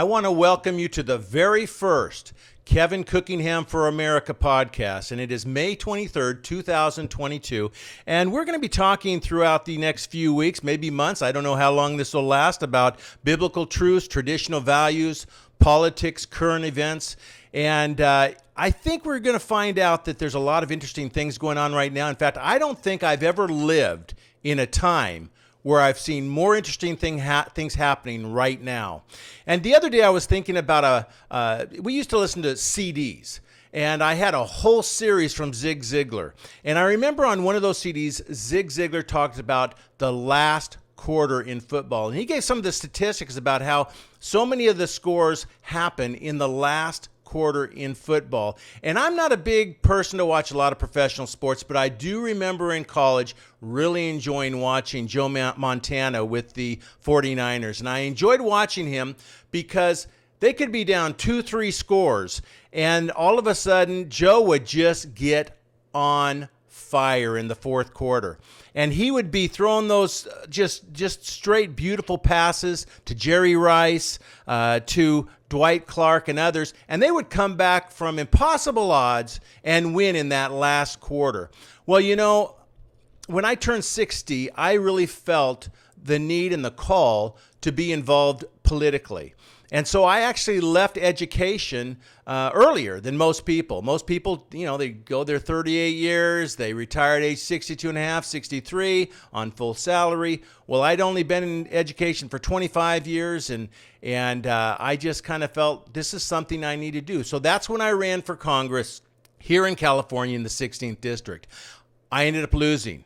I want to welcome you to the very first Kevin Cookingham for America podcast, and it is May 23rd, 2022, and we're going to be talking throughout the next few weeks, maybe months, I don't know how long this will last, about biblical truths, traditional values, politics, current events, and I think we're going to find out that there's a lot of interesting things going on right now. In fact, I don't think I've ever lived in a time where I've seen more interesting things happening right now. And the other day I was thinking about we used to listen to CDs, and I had a whole series from Zig Ziglar. And I remember on one of those CDs, Zig Ziglar talked about the last quarter in football. And he gave some of the statistics about how so many of the scores happen in the last quarter in football. And I'm not a big person to watch a lot of professional sports, but I do remember in college really enjoying watching Joe Montana with the 49ers. And I enjoyed watching him because they could be down 2-3 scores, and all of a sudden Joe would just get on fire in the fourth quarter. And he would be throwing those just straight beautiful passes to Jerry Rice, to Dwight Clark and others, and they would come back from impossible odds and win in that last quarter. Well, you know, when I turned 60, I really felt the need and the call to be involved politically. And so I actually left education earlier than most people. Most people, you know, they go their 38 years, they retire at age 62 and a half, 63 on full salary. Well, I'd only been in education for 25 years, and I just kind of felt this is something I need to do. So that's when I ran for Congress here in California in the 16th District. I ended up losing.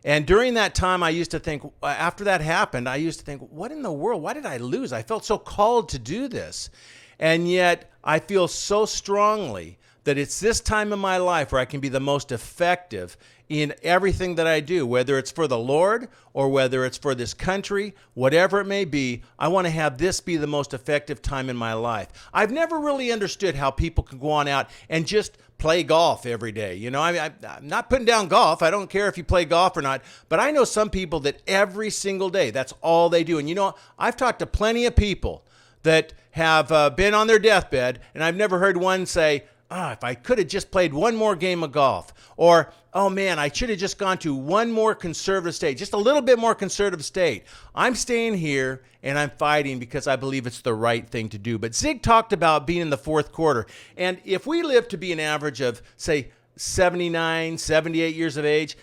And during that time, I used to think, after that happened, I used to think, what in the world? Why did I lose? I felt so called to do this. And yet I feel so strongly that it's this time in my life where I can be the most effective in everything that I do, whether it's for the Lord or whether it's for this country, whatever it may be. I want to have this be the most effective time in my life. I've never really understood how people can go on out and just play golf every day. You know, I'm not putting down golf. I don't care if you play golf or not, but I know some people that every single day, that's all they do. And you know, I've talked to plenty of people that have been on their deathbed, and I've never heard one say, if I could have just played one more game of golf, or, oh man, I should have just gone to one more conservative state, just a little bit more conservative state. I'm staying here and I'm fighting because I believe it's the right thing to do. But Zig talked about being in the fourth quarter. And if we live to be an average of, say, 79, 78 years of age,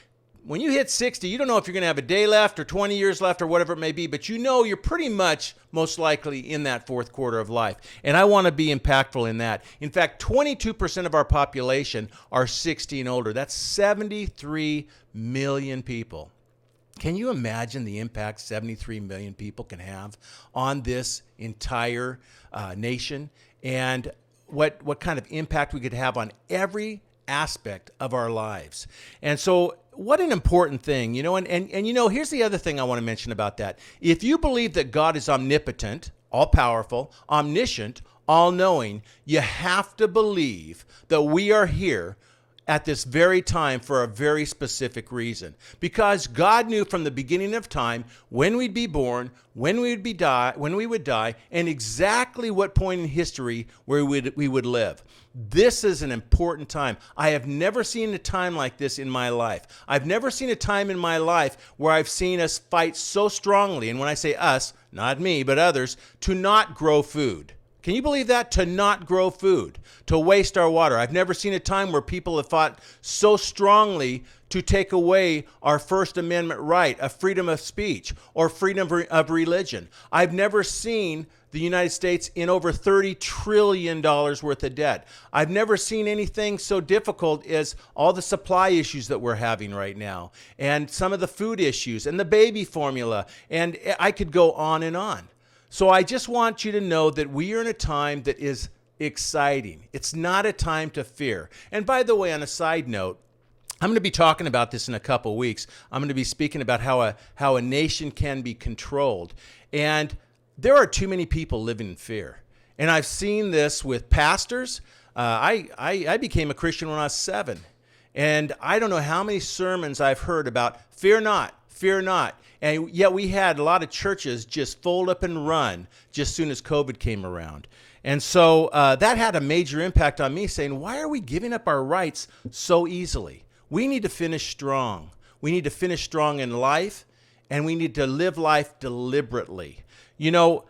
when you hit 60, you don't know if you're going to have a day left or 20 years left or whatever it may be, but you know you're pretty much most likely in that fourth quarter of life. And I want to be impactful in that. In fact, 22% of our population are 60 and older. That's 73 million people. Can you imagine the impact 73 million people can have on this entire nation, and what kind of impact we could have on every aspect of our lives? And so what an important thing, you know, and you know, here's the other thing I want to mention about that. If you believe that God is omnipotent, all-powerful, omniscient, all-knowing, you have to believe that we are here at this very time for a very specific reason. Because God knew from the beginning of time when we'd be born, when we would die, and exactly what point in history where we would live. This is an important time. I have never seen a time like this in my life. I've never seen a time in my life where I've seen us fight so strongly, and when I say us, not me, but others, to not grow food. Can you believe that? To not grow food, to waste our water. I've never seen a time where people have fought so strongly to take away our First Amendment right of freedom of speech or freedom of religion. I've never seen the United States in over $30 trillion worth of debt. I've never seen anything so difficult as all the supply issues that we're having right now, and some of the food issues and the baby formula, and I could go on and on. So I just want you to know that we are in a time that is exciting. It's not a time to fear. And by the way, on a side note, I'm going to be talking about this in a couple weeks. I'm going to be speaking about how a nation can be controlled. And there are too many people living in fear. And I've seen this with pastors. I became a Christian when I was 7. And I don't know how many sermons I've heard about fear not, fear not. And yet we had a lot of churches just fold up and run just soon as COVID came around. And so that had a major impact on me, saying, why are we giving up our rights so easily? We need to finish strong. We need to finish strong in life, and we need to live life deliberately. You know,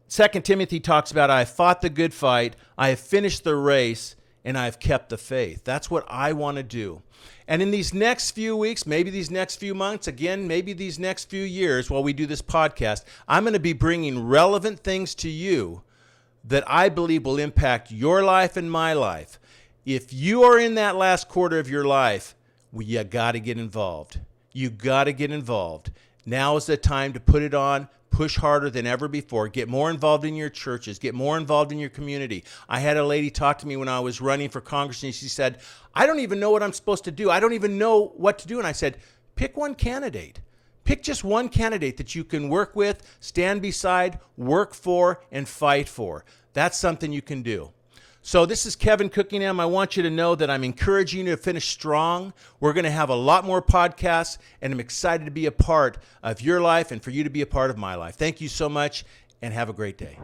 2 Timothy talks about, I have fought the good fight, I have finished the race, and I have kept the faith. That's what I want to do. And in these next few weeks, maybe these next few months, again, maybe these next few years while we do this podcast, I'm going to be bringing relevant things to you that I believe will impact your life and my life. If you are in that last quarter of your life, well, you got to get involved. You got to get involved. Now is the time to put it on. Push harder than ever before. Get more involved in your churches. Get more involved in your community. I had a lady talk to me when I was running for Congress, and she said, I don't even know what I'm supposed to do. I don't even know what to do. And I said, pick one candidate. Pick just one candidate that you can work with, stand beside, work for, and fight for. That's something you can do. So this is Kevin Cookingham. I want you to know that I'm encouraging you to finish strong. We're going to have a lot more podcasts, and I'm excited to be a part of your life and for you to be a part of my life. Thank you so much, and have a great day.